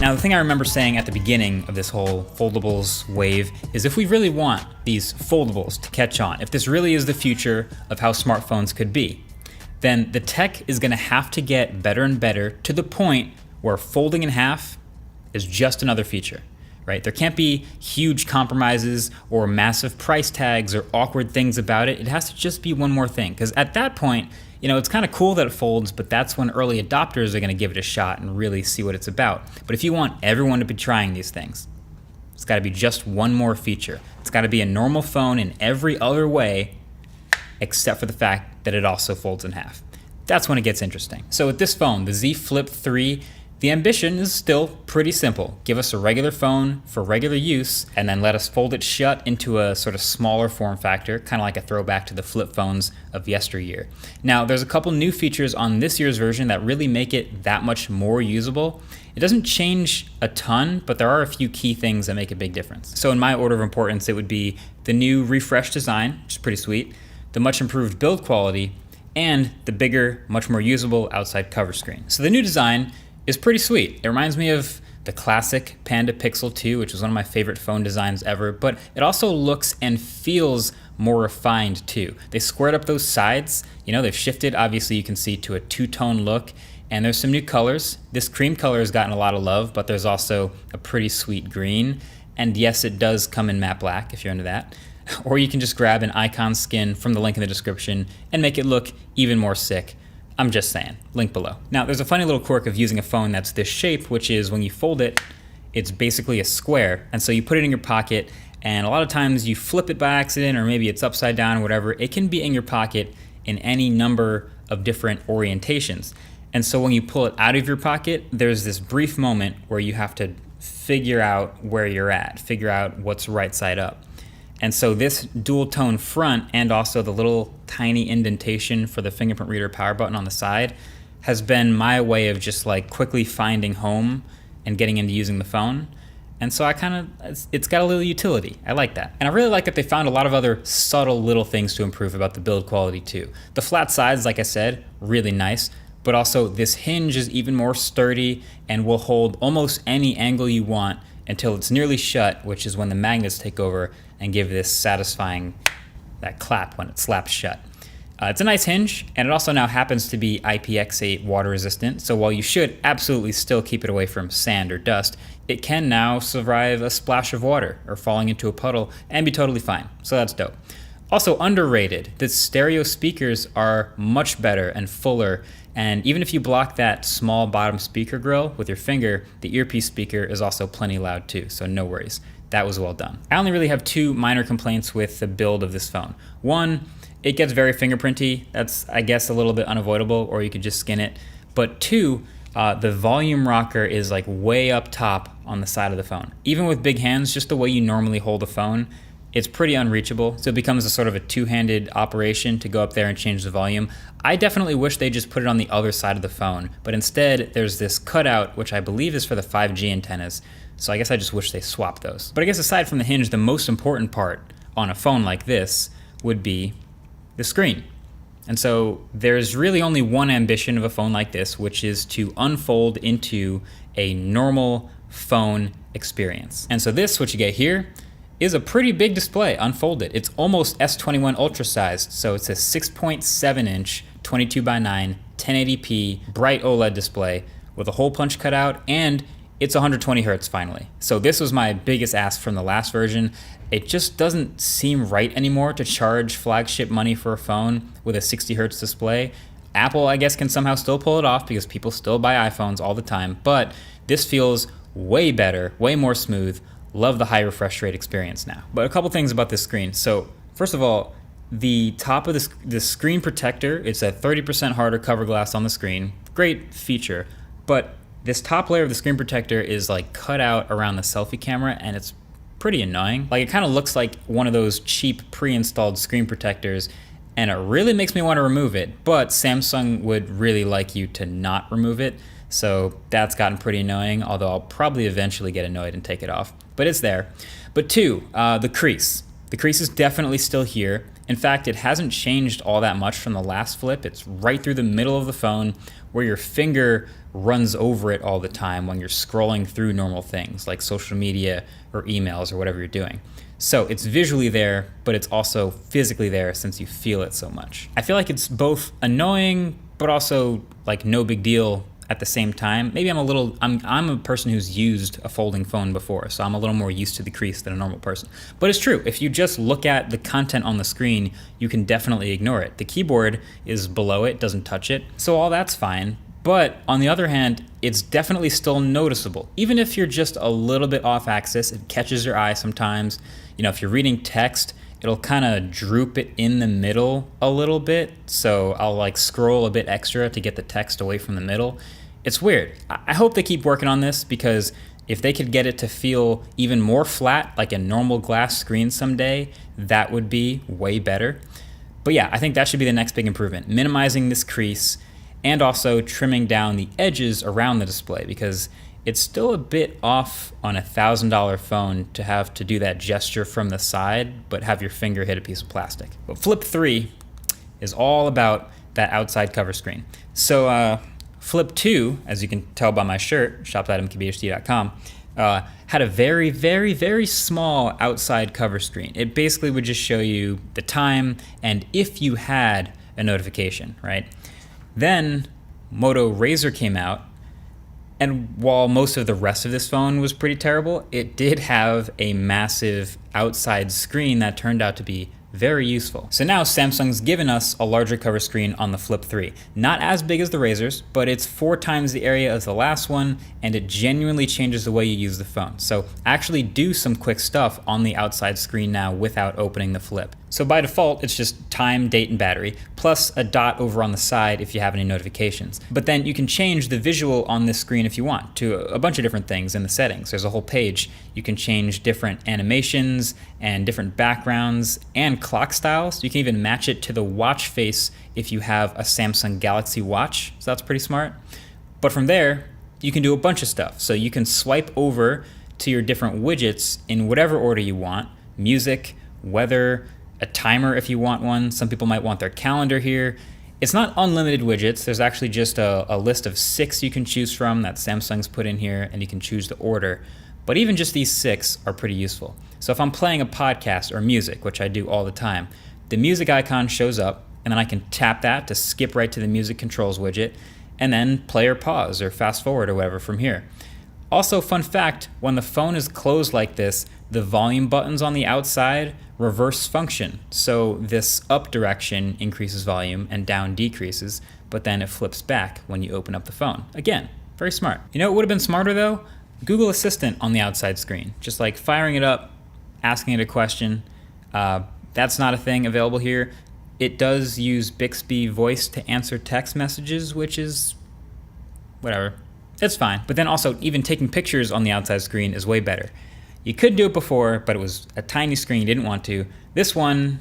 Now, the thing I remember saying at the beginning of this whole foldables wave is if we really want these foldables to catch on, if this really is the future of how smartphones could be, then the tech is gonna have to get better and better to the point where folding in half is just another feature, right? There can't be huge compromises or massive price tags or awkward things about it. It has to just be one more thing, because at that point, it's kind of cool that it folds, but that's when early adopters are gonna give it a shot and really see what it's about. But if you want everyone to be trying these things, it's gotta be just one more feature. It's gotta be a normal phone in every other way, except for the fact that it also folds in half. That's when it gets interesting. So with this phone, the Z Flip 3, the ambition is still pretty simple. Give us a regular phone for regular use, and then let us fold it shut into a sort of smaller form factor, kind of like a throwback to the flip phones of yesteryear. Now, there's a couple new features on this year's version that really make it that much more usable. It doesn't change a ton, but there are a few key things that make a big difference. So in my order of importance, it would be the new refreshed design, which is pretty sweet, the much improved build quality, and the bigger, much more usable outside cover screen. So the new design is pretty sweet. It reminds me of the classic Panda Pixel 2, which was one of my favorite phone designs ever, but it also looks and feels more refined too. They squared up those sides, they've shifted, obviously you can see, to a two-tone look, and there's some new colors. This cream color has gotten a lot of love, but there's also a pretty sweet green, and yes, it does come in matte black if you're into that. Or you can just grab an icon skin from the link in the description and make it look even more sick. I'm just saying, link below. Now, there's a funny little quirk of using a phone that's this shape, which is when you fold it, it's basically a square. And so you put it in your pocket, and a lot of times you flip it by accident, or maybe it's upside down or whatever. It can be in your pocket in any number of different orientations. And so when you pull it out of your pocket, there's this brief moment where you have to figure out where you're at, figure out what's right side up. And so this dual tone front and also the little tiny indentation for the fingerprint reader power button on the side has been my way of just like quickly finding home and getting into using the phone. And so it's got a little utility. I like that. And I really like that they found a lot of other subtle little things to improve about the build quality too. The flat sides, like I said, really nice, but also this hinge is even more sturdy and will hold almost any angle you want until it's nearly shut, which is when the magnets take over and give this satisfying, that clap when it slaps shut. It's a nice hinge, and it also now happens to be IPX8 water resistant, so while you should absolutely still keep it away from sand or dust, it can now survive a splash of water or falling into a puddle and be totally fine, so that's dope. Also underrated, the stereo speakers are much better and fuller, and even if you block that small bottom speaker grill with your finger, the earpiece speaker is also plenty loud too, so no worries. That was well done. I only really have two minor complaints with the build of this phone. One, it gets very fingerprinty. That's, I guess, a little bit unavoidable, or you could just skin it. But two, the volume rocker is like way up top on the side of the phone. Even with big hands, just the way you normally hold a phone, it's pretty unreachable. So it becomes a sort of a two-handed operation to go up there and change the volume. I definitely wish they just put it on the other side of the phone, but instead there's this cutout, which I believe is for the 5G antennas. So I guess I just wish they swapped those. But I guess aside from the hinge, the most important part on a phone like this would be the screen. And so there's really only one ambition of a phone like this, which is to unfold into a normal phone experience. And so this, what you get here, is a pretty big display, unfolded. It's almost S21 Ultra sized, so it's a 6.7 inch, 22 by 9, 1080p, bright OLED display with a hole punch cutout, and it's 120 hertz finally. So this was my biggest ask from the last version. It just doesn't seem right anymore to charge flagship money for a phone with a 60 hertz display. Apple, I guess, can somehow still pull it off because people still buy iPhones all the time, but this feels way better, way more smooth. Love the high refresh rate experience now. But a couple things about this screen. So first of all, the top of the screen protector, it's a 30% harder cover glass on the screen. Great feature, but this top layer of the screen protector is like cut out around the selfie camera, and it's pretty annoying. Like, it kind of looks like one of those cheap pre-installed screen protectors, and it really makes me want to remove it, but Samsung would really like you to not remove it. So that's gotten pretty annoying, although I'll probably eventually get annoyed and take it off. But it's there. But two, the crease. The crease is definitely still here. In fact, it hasn't changed all that much from the last flip. It's right through the middle of the phone where your finger runs over it all the time when you're scrolling through normal things like social media or emails or whatever you're doing. So it's visually there, but it's also physically there since you feel it so much. I feel like it's both annoying, but also like no big deal at the same time. Maybe I'm a person who's used a folding phone before, so I'm a little more used to the crease than a normal person. But it's true, if you just look at the content on the screen, you can definitely ignore it. The keyboard is below it, doesn't touch it, so all that's fine. But on the other hand, it's definitely still noticeable. Even if you're just a little bit off axis, it catches your eye sometimes. You know, if you're reading text, it'll kind of droop it in the middle a little bit. So I'll like scroll a bit extra to get the text away from the middle. It's weird. I hope they keep working on this, because if they could get it to feel even more flat, like a normal glass screen someday, that would be way better. But yeah, I think that should be the next big improvement, minimizing this crease and also trimming down the edges around the display, because it's still a bit off on a $1,000 phone to have to do that gesture from the side, but have your finger hit a piece of plastic. But Flip 3 is all about that outside cover screen. So Flip 2, as you can tell by my shirt, shop.mkbhd.com, had a very, very, very small outside cover screen. It basically would just show you the time and if you had a notification, right? Then Moto Razr came out, and while most of the rest of this phone was pretty terrible, it did have a massive outside screen that turned out to be very useful. So now Samsung's given us a larger cover screen on the Flip 3. Not as big as the Razrs, but it's 4 times the area of the last one, and it genuinely changes the way you use the phone. So actually do some quick stuff on the outside screen now without opening the Flip. So by default, it's just time, date, and battery, plus a dot over on the side if you have any notifications. But then you can change the visual on this screen if you want to a bunch of different things in the settings. There's a whole page. You can change different animations and different backgrounds and clock styles. You can even match it to the watch face if you have a Samsung Galaxy Watch, so that's pretty smart. But from there, you can do a bunch of stuff. So you can swipe over to your different widgets in whatever order you want: music, weather, a timer if you want one. Some people might want their calendar here. It's not unlimited widgets. There's actually just a list of 6 you can choose from that Samsung's put in here, and you can choose the order. But even just these 6 are pretty useful. So if I'm playing a podcast or music, which I do all the time, the music icon shows up, and then I can tap that to skip right to the music controls widget, and then play or pause or fast forward or whatever from here. Also, fun fact, when the phone is closed like this, the volume buttons on the outside reverse function. So this up direction increases volume and down decreases, but then it flips back when you open up the phone. Again, very smart. You know what would have been smarter though? Google Assistant on the outside screen. Just like firing it up, asking it a question. That's not a thing available here. It does use Bixby voice to answer text messages, which is whatever. It's fine. But then also, even taking pictures on the outside screen is way better. You could do it before, but it was a tiny screen, you didn't want to. This one,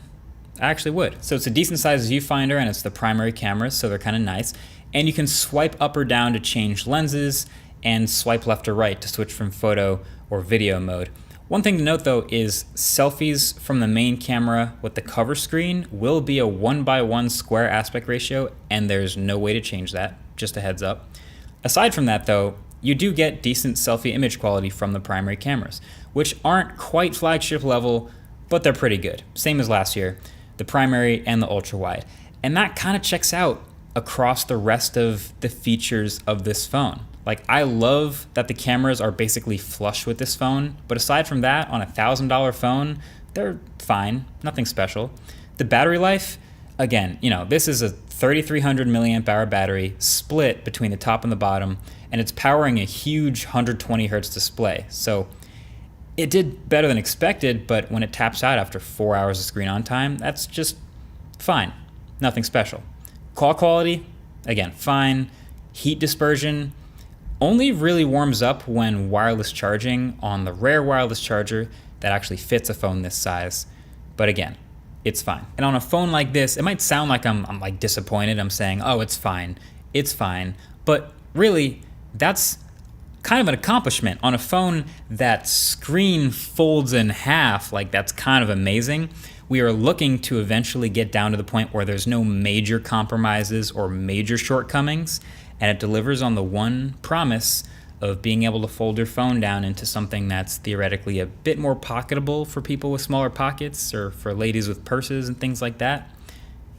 I actually would. So it's a decent sized viewfinder, and it's the primary camera, so they're kind of nice. And you can swipe up or down to change lenses, and swipe left or right to switch from photo or video mode. One thing to note though is selfies from the main camera with the cover screen will be a 1:1 square aspect ratio, and there's no way to change that, just a heads up. Aside from that though, you do get decent selfie image quality from the primary cameras, which aren't quite flagship level, but they're pretty good. Same as last year, the primary and the ultra wide. And that kind of checks out across the rest of the features of this phone. Like, I love that the cameras are basically flush with this phone, but aside from that, on a $1,000 phone, they're fine, nothing special. The battery life, again, you know, this is a 3,300 milliamp hour battery split between the top and the bottom, and it's powering a huge 120 hertz display. So it did better than expected, but when it taps out after 4 hours of screen on time, that's just fine, nothing special. Call quality, again, fine. Heat dispersion only really warms up when wireless charging on the rare wireless charger that actually fits a phone this size. But again, it's fine. And on a phone like this, it might sound like I'm like disappointed. I'm saying, oh, it's fine. It's fine. But really, that's kind of an accomplishment. On a phone that screen folds in half, like that's kind of amazing. We are looking to eventually get down to the point where there's no major compromises or major shortcomings, and it delivers on the one promise of being able to fold your phone down into something that's theoretically a bit more pocketable for people with smaller pockets or for ladies with purses and things like that.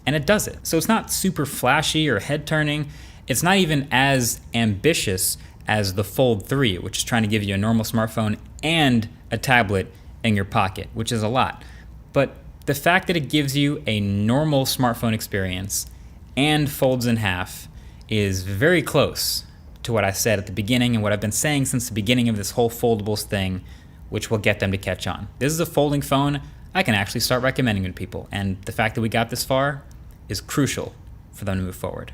And it does it. So it's not super flashy or head turning. It's not even as ambitious as the Fold 3, which is trying to give you a normal smartphone and a tablet in your pocket, which is a lot. But the fact that it gives you a normal smartphone experience and folds in half is very close to what I said at the beginning and what I've been saying since the beginning of this whole foldables thing, which will get them to catch on. This is a folding phone I can actually start recommending to people, and the fact that we got this far is crucial for them to move forward.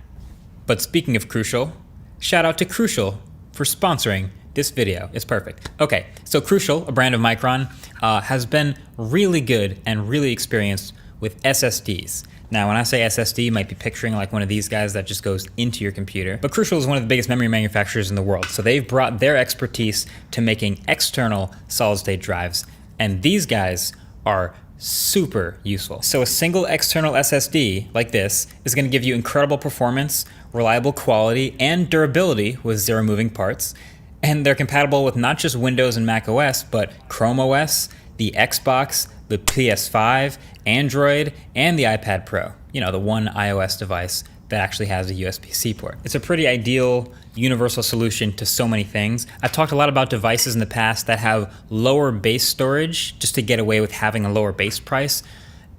But speaking of crucial, shout out to Crucial for sponsoring this video. It's perfect. Okay, so Crucial, a brand of Micron, has been really good and really experienced with SSDs. Now, when I say SSD, you might be picturing like one of these guys that just goes into your computer. But Crucial is one of the biggest memory manufacturers in the world. So they've brought their expertise to making external solid-state drives. And these guys are super useful. So a single external SSD like this is going to give you incredible performance, reliable quality, and durability with zero moving parts. And they're compatible with not just Windows and Mac OS, but Chrome OS, the Xbox, the PS5, Android, and the iPad Pro. You know, the one iOS device that actually has a USB-C port. It's a pretty ideal universal solution to so many things. I've talked a lot about devices in the past that have lower base storage just to get away with having a lower base price.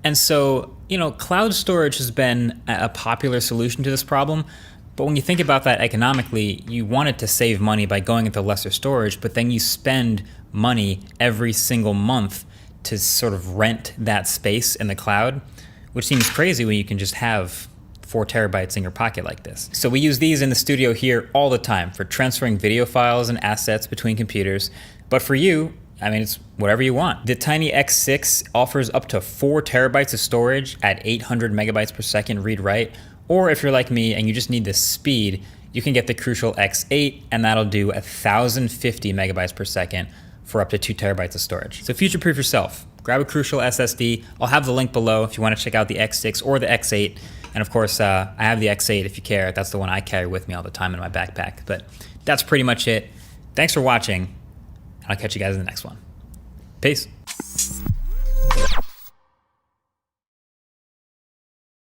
And so, you know, cloud storage has been a popular solution to this problem. But when you think about that economically, you want it to save money by going into lesser storage, but then you spend money every single month to sort of rent that space in the cloud, which seems crazy when you can just have 4 terabytes in your pocket like this. So we use these in the studio here all the time for transferring video files and assets between computers. But for you, I mean, it's whatever you want. The Tiny X6 offers up to 4 terabytes of storage at 800 megabytes per second read-write. Or if you're like me and you just need the speed, you can get the Crucial X8, and that'll do 1,050 megabytes per second for up to 2 terabytes of storage. So future-proof yourself. Grab a Crucial SSD. I'll have the link below if you want to check out the X6 or the X8. And of course, I have the X8 if you care. That's the one I carry with me all the time in my backpack. But that's pretty much it. Thanks for watching. I'll catch you guys in the next one. Peace.